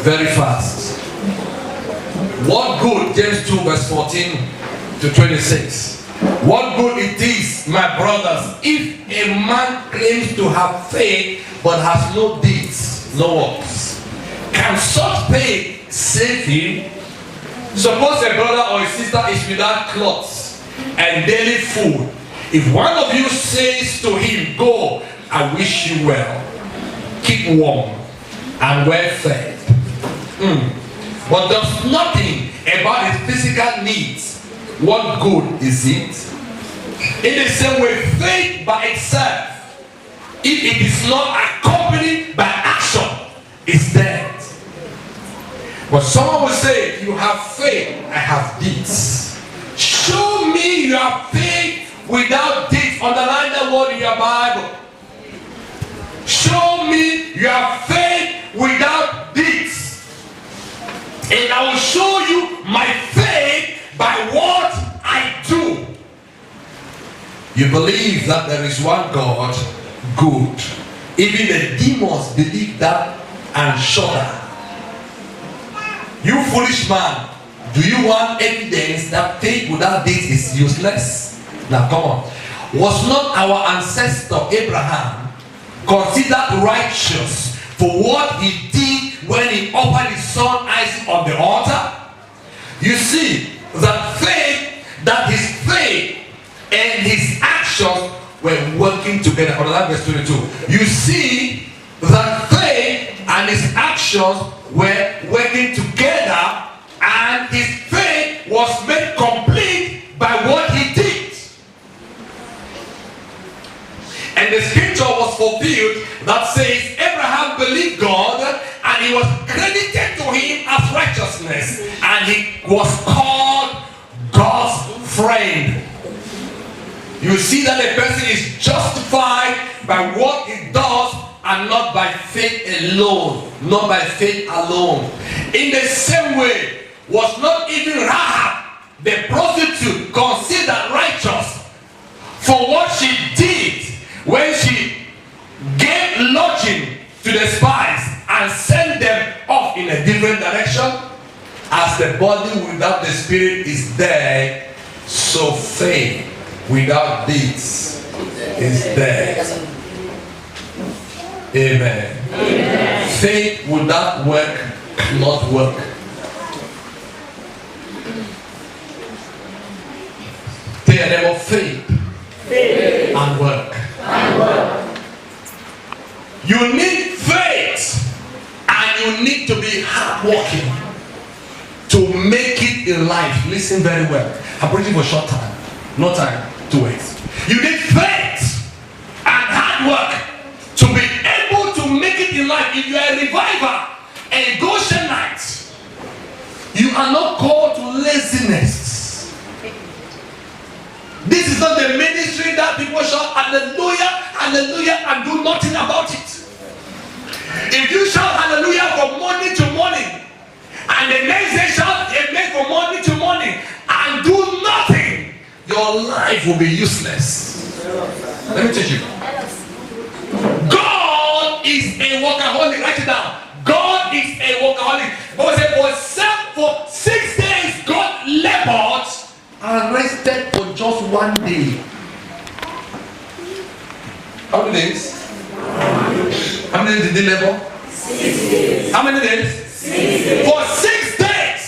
Very fast. What good, James 2 verse 14 to 26. What good it is, my brothers, if a man claims to have faith but has no deeds, no works. Can such faith save him? Suppose a brother or a sister is without clothes and daily food. If one of you says to him, go, I wish you well, keep warm and well fed, but does nothing about his physical needs, what good is it? In the same way, faith by itself, if it is not accompanied by action, is dead. But someone will say, you have faith, I have deeds. Show me you have faith without deeds. Underline that word in your Bible. Show me you have faith without deeds, and I will show you my faith by what I do. You believe that there is one God, good. Even the demons believe that and shudder. You foolish man, do you want evidence that faith without deeds is useless? Now come on. Was not our ancestor Abraham considered righteous for what he did when he offered his son Isaac on the altar? You see that his faith and his actions were working together. On verse 22. You see that faith and his actions were working together, and his faith was made complete by what he did. And the scripture was fulfilled that says Abraham believed God and it was credited to him as righteousness, and he was called God's friend. You see that a person is justified by what he does and not by faith alone. Not by faith alone. In the same way, was not even Rahab, the prostitute, considered righteous for what she did when she gave lodging to the spies and sent them off in a different direction? As the body without the spirit is dead, so faith without deeds is dead. Amen. Amen. Faith without work cannot work. They are never faith and work. You need faith and you need to be hardworking to make it in life. Listen very well. I'm preaching for a short time, no time to waste. You need faith and hard work to be able to make it in life. If you are a reviver and Goshenite, you are not called to laziness. This is not the ministry that people shout hallelujah, hallelujah, and do nothing about it. If you shout hallelujah from morning to morning, and the next day shout amen from morning to morning, and do nothing, your life will be useless. Let me teach you. God is a workaholic. Write it down. God is a workaholic. But for 6 days, God labored and rested for just 1 day. How many days? How many days did they labor? 6 days. How many days? 6 days. For 6 days,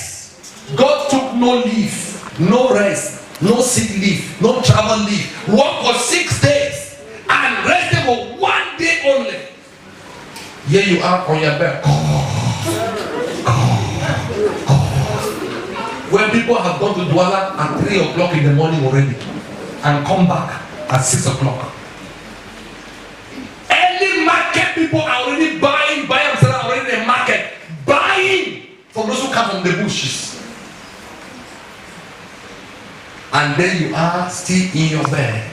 God took no leave, no rest, no sick leave, no travel leave. Worked for 6 days and rested for 1 day only. Here you are on your back. When people have gone to Douala at 3 o'clock in the morning already and come back at 6 o'clock. Early market people are already buying already in the market, buying from those who come from the bushes. And then you are still in your bed.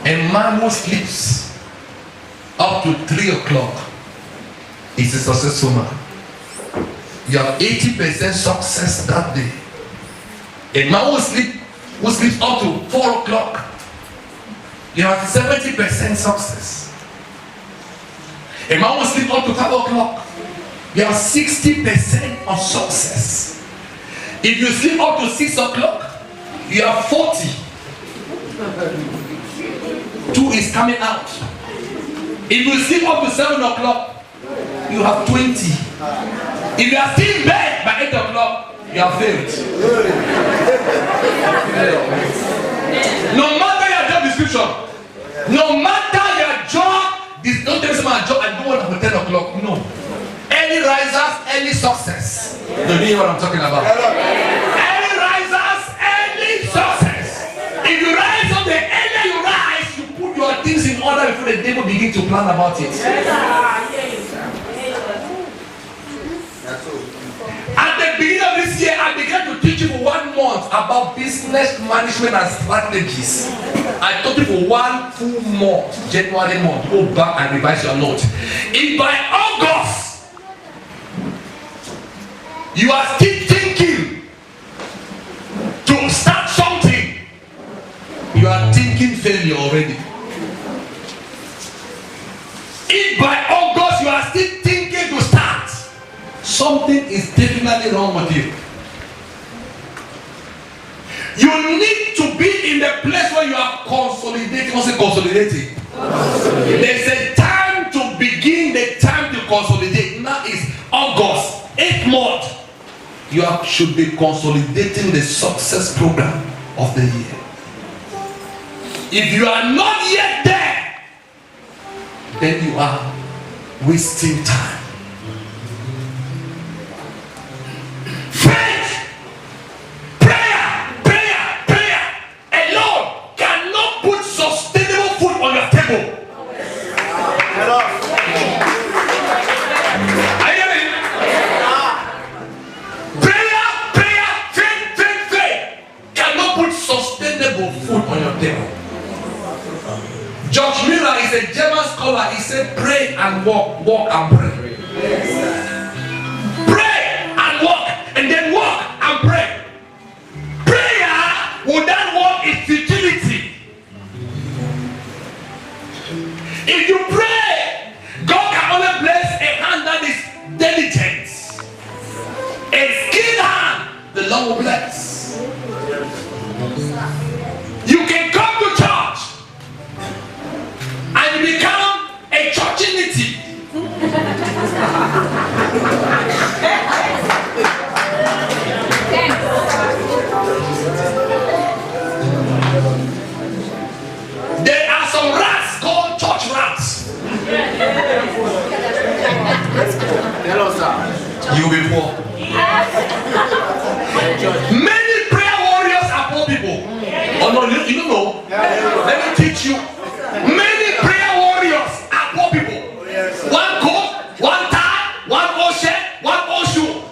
A man who sleeps up to 3 o'clock is a successful man. You have 80% success that day. A man who sleeps up to 4 o'clock, you have 70% success. A man will sleep up to 5 o'clock. You have 60% of success. If you sleep up to 6 o'clock, you have 40. 2 is coming out. If you sleep up to 7 o'clock, you have 20. If you are still in bed by 8 o'clock, you have failed. No matter your job description, no matter your job, don't tell me my job, I don't want to 10 o'clock. No. Early risers, early success. You know what I'm talking about? Early risers, early success. If you rise up, the earlier you rise, you put your things in order before the devil begins to plan about it. At the beginning of this year, I began to teach you for 1 month about business management and strategies. I taught you for 1 full month, January month. Go back and revise your note. If by August you are still thinking to start something, you are thinking failure already. If by August you are still thinking to start, something is definitely wrong with you. You need to be in the place where you are consolidating. What's it consolidating? There's a time to begin, the time to consolidate. Now is August, 8th month. You should be consolidating the success program of the year. If you are not yet there, then you are wasting time. George Miller is a German scholar. He said, pray and walk, walk and pray. Pray and walk, and then walk and pray. Prayer without walk is futility. If you pray, God can only bless a hand that is diligent. A skilled hand, the Lord will bless. You can come to church and become a churchinity. There are some rats called church rats. Hello, sir. You will be poor. Many prayer warriors are poor people. Oh no, you don't know. Let me teach you. Many prayer warriors are poor people. 1 coat, 1 tie, 1 ocean, 1 ocean.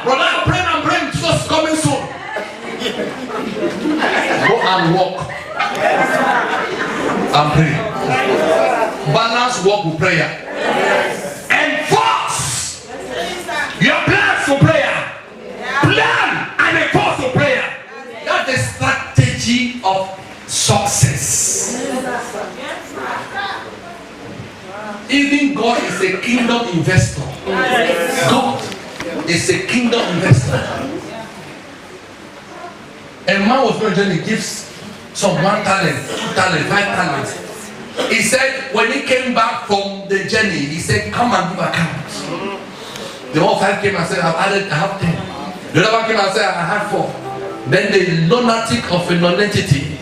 Brother, I'm praying, Jesus is coming soon. Go and walk and pray. Balance walk with prayer. Enforce your plans for prayer. Plan and enforce for prayer. That's the strategy of success. Even God is a kingdom investor. God is a kingdom investor. A man was going to journey, gives some 1 talent, 2 talent, 5 talents. He said when he came back from the journey, he said, come and give account. The whole 5 came and said, I have 10. The other one came and said, I have 4. Then the lunatic of a non-entity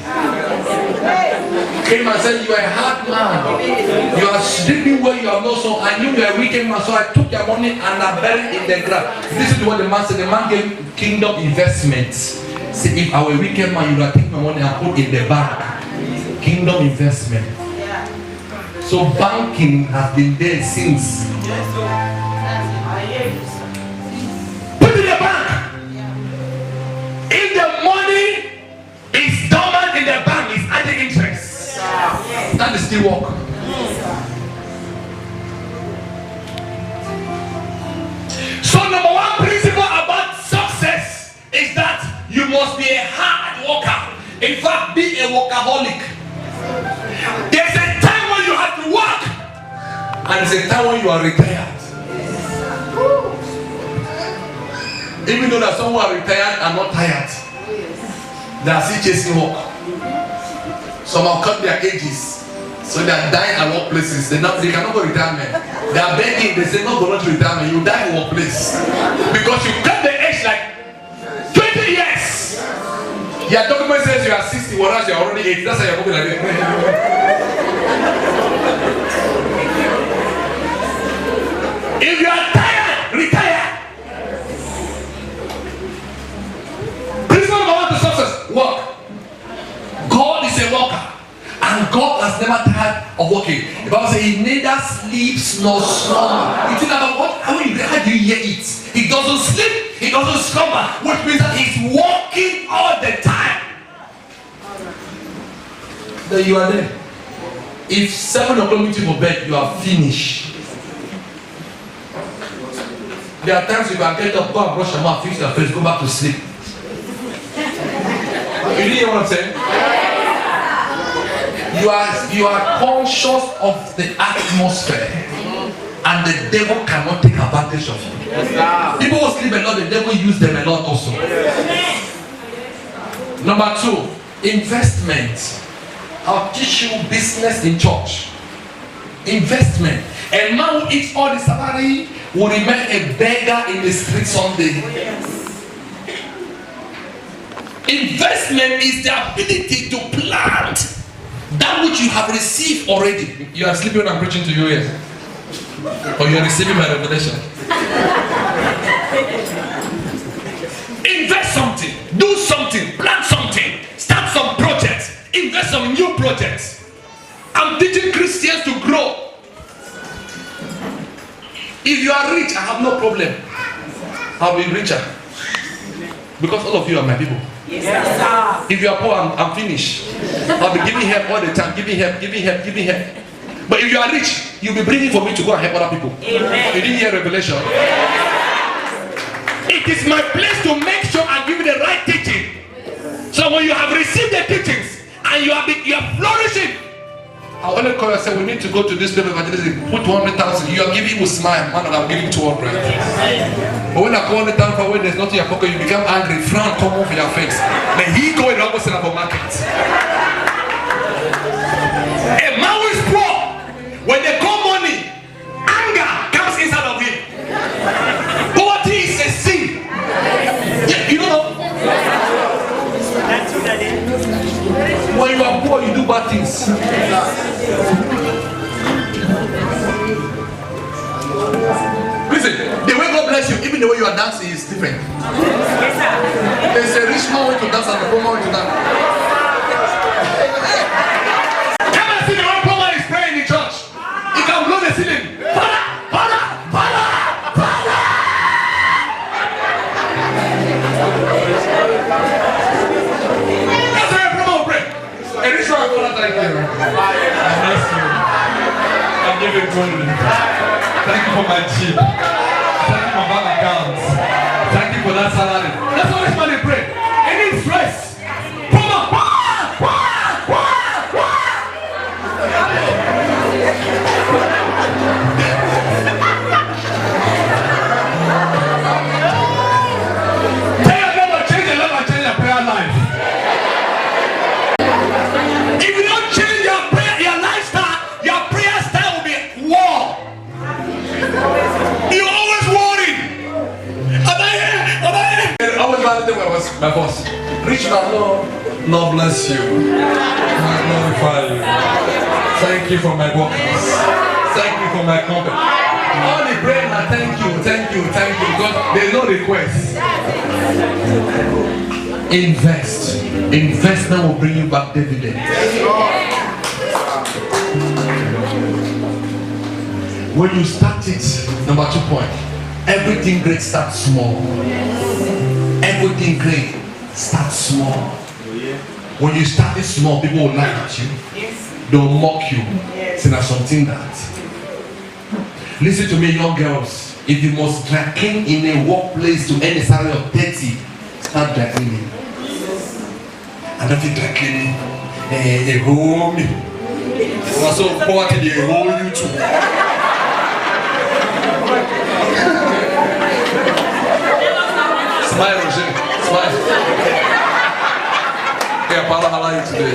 came and said, you are a hard man. You are sleeping where you have no soul. I knew you are a wicked man, so I took your money and I buried it in the ground. This is what the man said. The man gave kingdom investments. See, if I were a wicked man, you would have taken my money and put in the bank. Kingdom investment. So banking has been there since. Put in the bank. If the money is dormant in the bank, it's adding interest. That is still work. So number 1 principle about success is that you must be a hard worker. In fact, be a workaholic. There's a time when you have to work And it's a time when you are retired. Even though that some who are retired are not tired, they are still chasing work. Some have cut their ages, so they are dying at workplaces. They cannot go retirement. They are begging. They say, "No, go not to retirement. You die in workplace because you cut the age like 20 years." Your document says you are 60, whereas you are already 80. That's how you're moving like that. If you are tired, retire. Principle number 1 to success: work. God is a worker, and God has never tired of working. The Bible says He neither sleeps nor slumber. You think about what? How do you hear it? He doesn't sleep. He doesn't slumber, which means that He's working all the time. Then you are there. If 7 o'clock meet you for bed, you are finished. There are times you can get up, go and brush your mouth, fix your face, go back to sleep. You didn't hear what I'm saying? You are conscious of the atmosphere, and the devil cannot take advantage of you. People who sleep a lot, the devil use them a lot also. Number 2, investment. I'll teach you business in church. Investment. A man who eats all the salary will remain a beggar in the street someday. Investment is the ability to plant that which you have received already. You are sleeping when I'm preaching to you here, or you are receiving my revelation. Invest something, do something, plant something, start some projects, invest some new projects. I'm teaching Christians to grow. If you are rich, I have no problem. I'll be richer, because all of you are my people. Yes, if you are poor, I'm finished. I'll be giving help all the time, giving help. But if you are rich, you'll be bringing for me to go and help other people. Amen. You didn't hear revelation? It is my place to make sure I give you the right teaching. So when you have received the teachings and you are flourishing, I want to call you and say, we need to go to this level of evangelism. Put 100,000. You are giving with smile, man, and I'm giving 200. But when I call it down for when there's nothing in your pocket, you become angry, frown come off your face. Then he go in the opposite of a market. A man who is poor, when they call money, anger comes inside of him. Poverty is a sin. You don't know? When you are poor, you do bad things. Listen, the way God bless you, even the way you are dancing is different. There's a rich man way to dance and a poor man way to dance. Come and see the one poor man is praying in church. He can blow the ceiling. Father, Father, Father, Father. That's why a poor man will pray. A rich man will not thank you. I bless you. I give you glory. Thank you for my jeep. Thank you for bank accounts. Thank you for that salary. That's why this man they pray. Any stress. Come on. Tell your neighbor, change your life and change your prayer life. If you don't change your lifestyle, your prayer style will be war. You always worried. Am I here? I always validate my boss. Rich man, Lord bless you. I glorify you. Thank you for my workers. Thank you for my company. All the prayer now, thank you. Because there's no request. Invest. Investment will bring you back dividends. When you start it, number 2 point, everything great starts small. Everything great starts small. When you start it small, people will laugh at you. They'll mock you. Say that's something that. Listen to me, young girls. If you must dry clean in a workplace to earn a salary of 30, start dry cleaning. I don't think dry cleaning. A home. Also, poverty, they hold you too. Smile, Roger. Smile. Yeah, Paula, how are you today?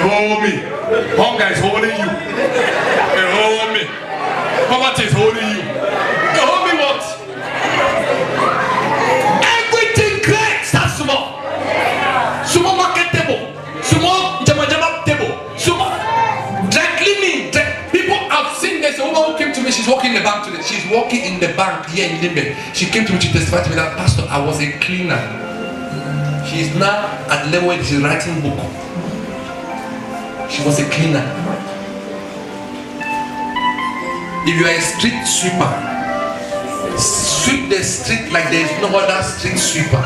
Hold me. Hunger is holding you. Hold me. Poverty is holding you. Hold me what? Everything great starts small. Small market table. Small jama table. Small dry cleaning. People have seen this. A woman who came to me, she's working in the bank today. She's working in the bank here in Limbe. She came to me to testify to me that, Pastor, I was a cleaner. She's now at the level where she's writing book. She was a cleaner. If you are a street sweeper, sweep the street like there is no other street sweeper.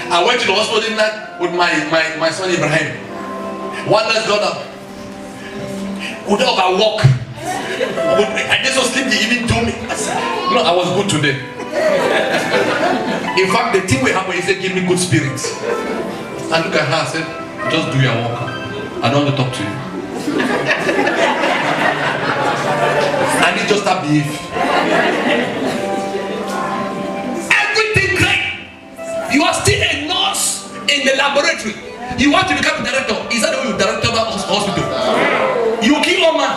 I went to the hospital night with my son Ibrahim. One nurse got up. Would I walk? I just was sleeping. He even told me. No, I was good today. In fact, the thing will happen is they give me good spirits. And look at her and said, just do your work. I don't want to talk to you. And it just behave. Everything great. You are still a nurse in the laboratory. You want to become a director. Is that the way you direct the hospital? You kill a man.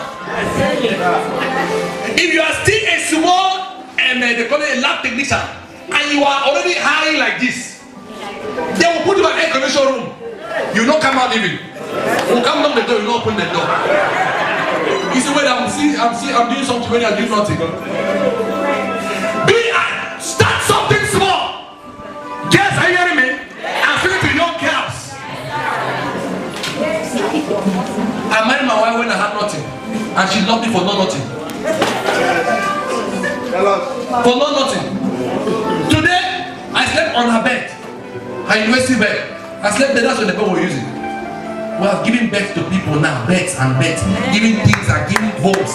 If you are still a small they call it a lab technician, and you are already high like this, they will put you in an air conditioned room. You will not come out even. You come down the door, you will not open the door. You see, wait, I'm doing something when you are doing nothing. Start something small. Yes, are you hearing me? I'm speaking to young girls. I married my wife when I had nothing, and she loved me for nothing. For nothing. Today, I slept on her bed, her university bed. I slept there. That's what the people were using. We have given birth to people now, beds and beds, giving things and giving homes.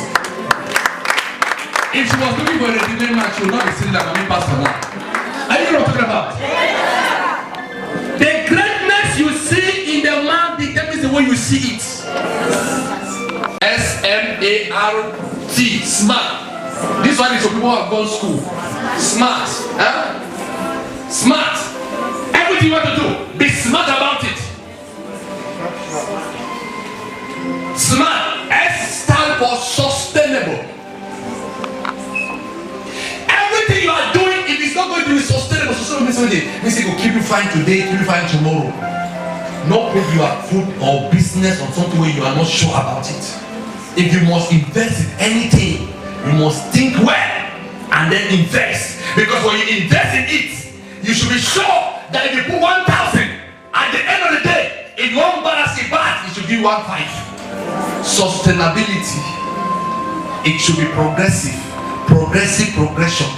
If she was looking for a redeeming man, she would not be sitting like a me pastor now. Are you know what I'm talking about? The greatness you see in the man determines the way you see it. SMART, smart. This one is for people who have gone to school. Smart. Huh? Smart. Everything you want to do, be smart about it. Smart. S stand for sustainable. Everything you are doing, if it's not going to be sustainable means it will keep you fine today, keep you fine tomorrow. Not put your food or business on something where you are not sure about it. If you must invest in anything, you must think well and then invest. Because when you invest in it, you should be sure that if you put 1,000, at the end of the day, if one balance is bad, it should be 1,500. Sustainability, it should be progressive progression.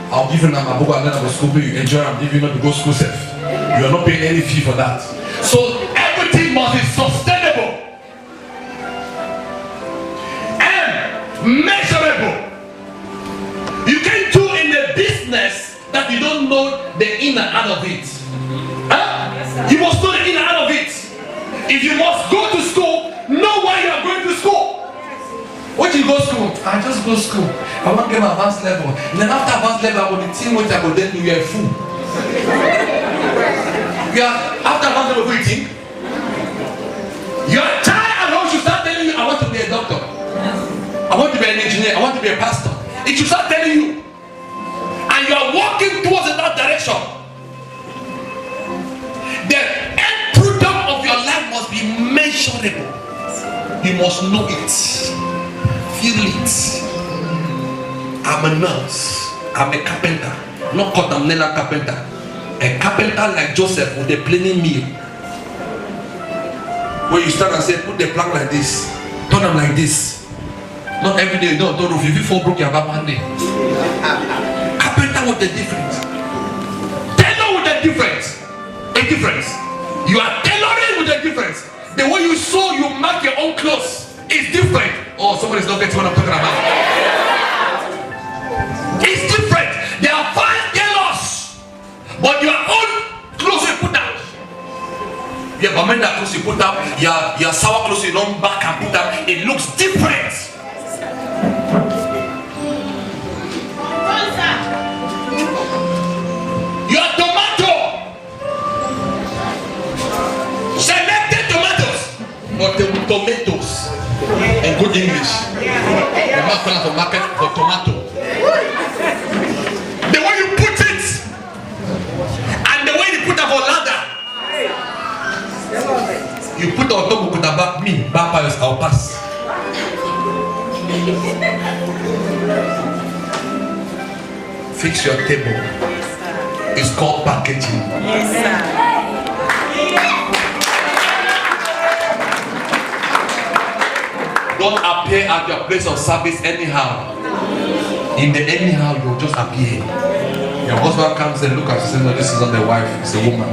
I'll give you now my book and then I will school you enjoy. I'm giving you not to go school safe. You are not paying any fee for that. So everything must be sustainable and measurable. You can't do in the business that you don't know the in and out of it. Huh? You must know the in and out of it. If you must go to school, know why you are going to school. When you go to school, I just go to school. I want to get my advanced level. And then after advanced level, I go to the team which I go then you are a fool. You are after advanced level, what do you think? Your child at home should start telling you, I want to be a doctor. I want to be an engineer. I want to be a pastor. It should start telling you. And you are walking towards that direction. The end product of your life must be measurable. You must know it. Feel it. I'm a nurse. I'm a carpenter. Not Kotamnela carpenter. A carpenter like Joseph with a planing mill. Where you start and say, put the plank like this. Turn them like this. Not every day, no, don't know. If you fall broke, you have one day. Carpenter with the difference. Tailor with the difference. A difference. You are tailoring with the difference. The way you sew, you mark your own clothes is different. Oh, somebody's not getting what I'm talking about. It's different. There are 5 tailors, but your own clothes you put down Your bamenda clothes you put up, your sour clothes you don't back and put up. It looks different. Your tomato, selected tomatoes, or tomatoes in good English. The market for market for tomato. The way you put it, and the way you put up for ladder. You put on top of Kutaba, me, vampires, I'll pass. Fix your table. It's called packaging. Yes, sir. Don't appear at your place of service anyhow. In the anyhow, you'll just appear. Your husband comes and look at you and says, no, this is not the wife, it's a woman.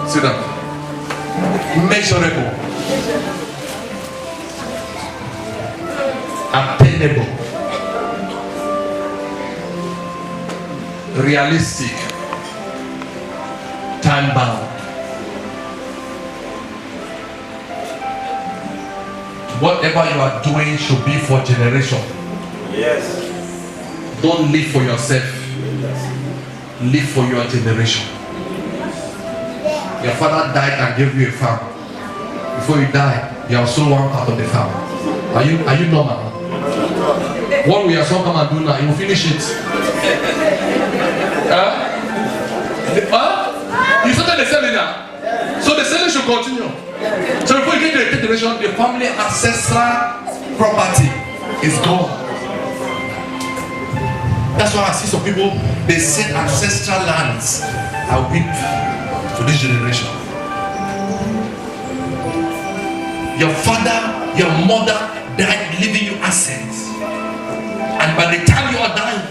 Sit down. Measurable. Attainable. Realistic. Time bound. Whatever you are doing should be for generation. Yes. Don't live for yourself. Live for your generation. Your father died and gave you a farm. Before you die, you have sold one part of the farm. Are you normal? What we are so come and do now, you will finish it. You started the selling now. So the selling should continue. So before you get to the generation, the family ancestral property is gone. That's why I see some people, they say ancestral lands are weak for this generation. Your father, your mother died leaving you assets. And by the time you are dying,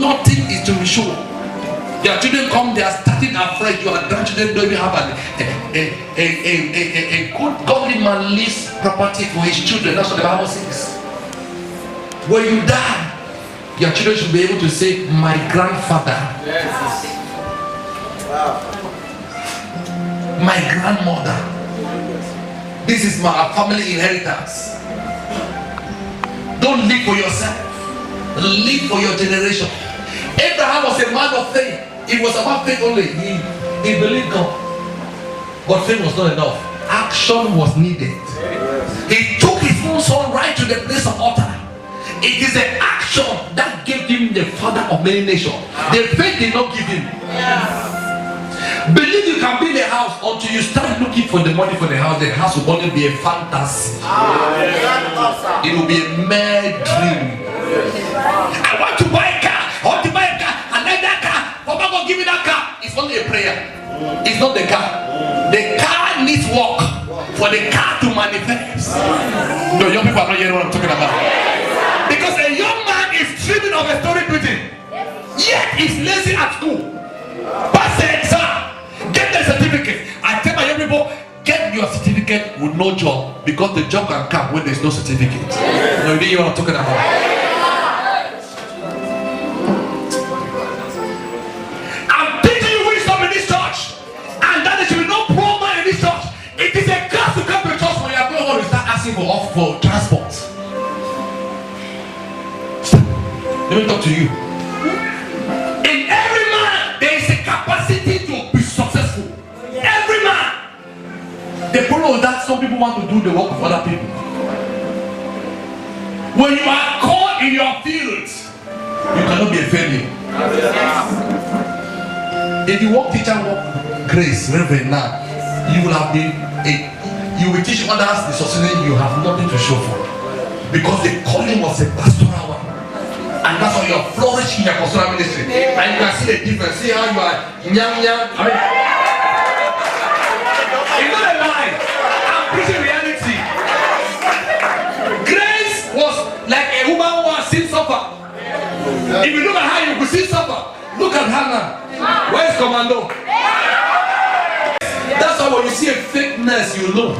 nothing is to be sure. Your children come, they are starting afresh. Your grandchildren don't even have a good godly man leaves property for his children. That's what the Bible says. When you die, your children should be able to say, my grandfather. Yes. Wow. My grandmother. This is my family inheritance. Don't live for yourself. Live for your generation. Abraham was a man of faith. It was about faith only. He believed God. But faith was not enough. Action was needed. He took his own son right to the place of altar. It is the action that gave him the father of many nations. The faith did not give him. Believe you can build a house until you start looking for the money for the house. The house will only be a fantasy. It will be a mere dream. I want to buy a car. I want to buy a car. I like that car. Papa God give me that car. It's only a prayer. It's not the car. The car needs work for the car to manifest. No, young people are not hearing what I'm talking about. Because a young man is dreaming of a story building. Yet he's lazy at school. Pass the exam. Get the certificate. I tell my young people, get your certificate with no job, because the job can come when there's no certificate. No, you know what I'm talking about. I'm teaching you wisdom in this church, and that there should be no poor man in this church. It is a curse to come to church when you are going home and start asking for transport. Let me talk to you. In every man, there is a capacity to be successful. Every man. The problem is that some people want to do the work of other people. When you are called in your field, you cannot be a failure. If you work teacher work grace, reverend now, you will have been you will teach others the success you have nothing to show for. Because the calling was a pastoral one. And that's why you are flourishing in your pastoral ministry. And you can see the difference. See how you are young. I mean, it's not a lie. I'm preaching reality. Grace was like a woman who has seen suffer. If you look at her, you could see suffer. Look at Hannah. Where's Commando? That's why when you see a fake nurse, you know.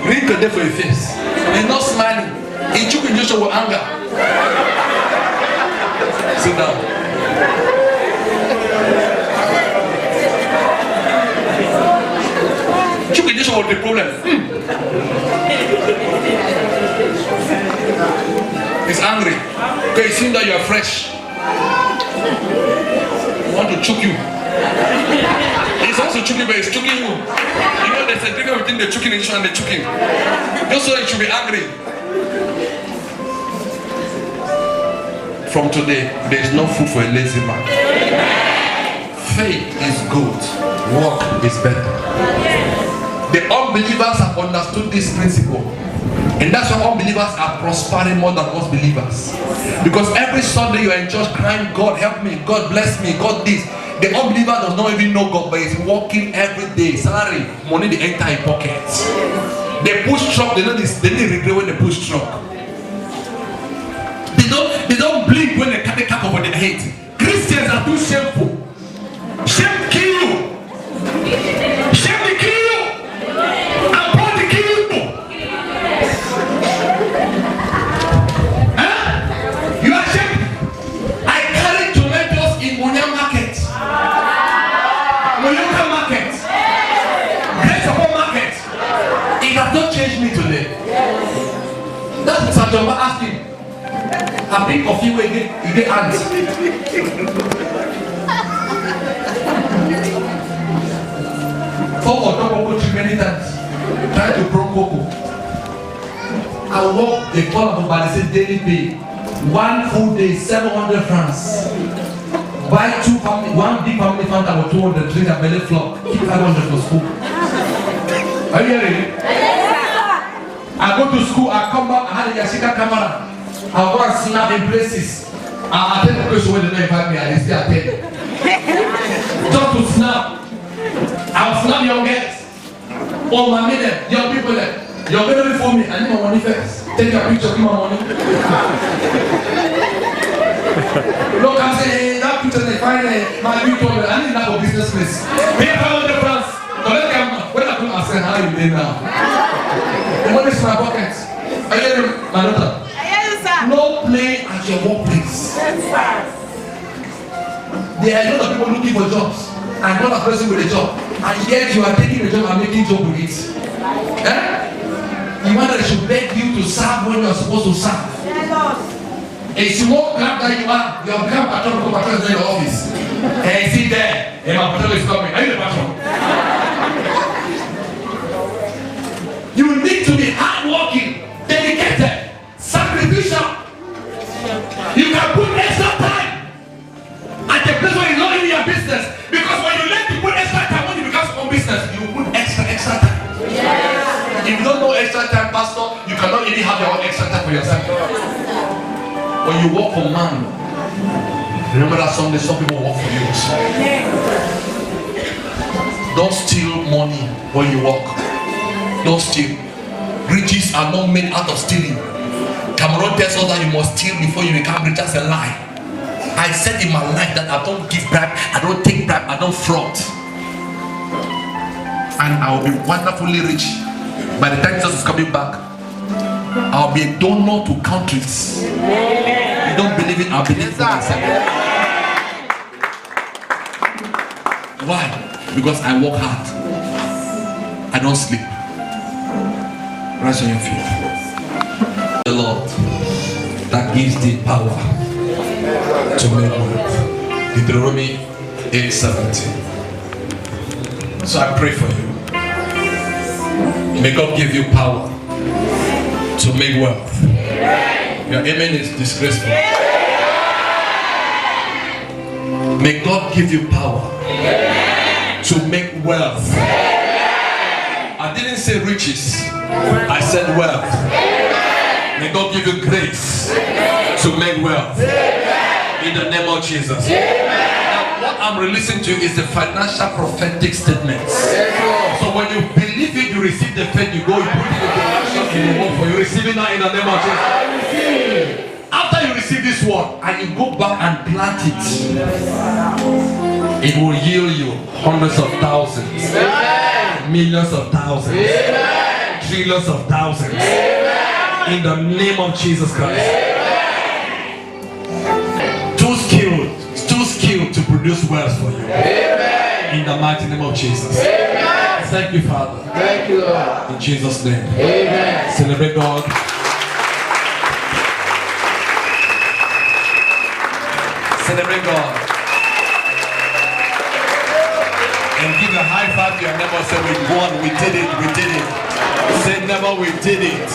Ring a day for your face. He's not smiling. He took injection with anger. Sit down. of the problem. He's angry. Okay, it seems that you are fresh. I want to choke you. He's also choking, but he's choking you. You know, there's a difference between the choking issue and the choking. Just so you should be angry. From today, there is no food for a lazy man. Faith is good. Work is better. The unbelievers have understood this principle. And that's why unbelievers are prospering more than us believers. Because every Sunday you are in church crying, God help me, God bless me, God this. The unbeliever does not even know God, but is working every day. Salary, money they enter in pockets. They push truck, they know this, they didn't regret when they push truck. They don't blink when they carry cap over their head. Christians are too shameful. Shame kill you. Shame will kill you. And God will kill you. Huh? You are ashamed. I carry tomatoes in Munya market. Munya market. Grace upon market. It has not changed me today. That's what Sanjoma asked him. I think of you again, you get ants. For Coco too many times, trying to grow cocoa. I walk the corner by the daily pay. One full day, 700 francs. Buy two family, one big family fund about 200, drink a belly flock, keep 500 for school. Are you hearing? I go to school, I come back, I had a Yashika camera. I go and snap in places. I attend the place where they don't invite me, I still attend. Just to snap. I'll snap young girls. Oh my minute, young people there. You're going to be for me, I need my money first. Take a picture, give my money. Look, I'm saying, hey, that picture they find my beautiful, I need that for business place. Pay 500 francs. So let's come, when I come and say, how you doing now? The money is in my pocket. Are you hearing my daughter? No play at your workplace. There are a lot of people looking for jobs and not a person with a job, and yet you are taking a job and making job with it. You want that they should beg you to serve when you are supposed to serve. If you won't grab that you are, your grand patron will come to your office. And sit there, and my patron is coming. Are you the patron? You need to be hardworking, dedicated, sacrificial. You can put extra time at the place where you're not in your business. Because when you learn to put extra time when you become your own business, you put extra time. Yeah. If you don't know extra time, pastor, you cannot really have your own extra time for yourself. When you work for man, remember that Sunday some people work for you. Don't steal money when you work. Don't steal. Riches are not made out of stealing. Cameron tells us that you must steal before you become rich. That's a lie. I said in my life that I don't give bribe, I don't take bribe, I don't fraud. And I will be wonderfully rich. By the time Jesus is coming back, I'll be a donor to countries. You don't believe it, I'll believe it for myself. Why? Because I work hard. I don't sleep. Rise on your feet. The Lord that gives the power to make wealth. Deuteronomy 8:17. So I pray for you. May God give you power to make wealth. Your amen is disgraceful. May God give you power to make wealth. I didn't say riches, I said wealth. May God give you grace to make wealth. In the name of Jesus. Now, what I'm releasing to you is the financial prophetic statements. So when you believe it, you receive the faith, you go, you put it into action, and you work for you. Receive it now in the name of Jesus. After you receive this word and you go back and plant it will yield you hundreds of thousands, millions of thousands, trillions of thousands. In the name of Jesus Christ. Too skilled to produce wealth for you. In the mighty name of Jesus. Thank you, Father. Thank you, Lord. In Jesus' name. Amen. Celebrate God. Celebrate God. And give a high five to your neighbor. Say, we won, we did it, we did it. Say, never, we did it.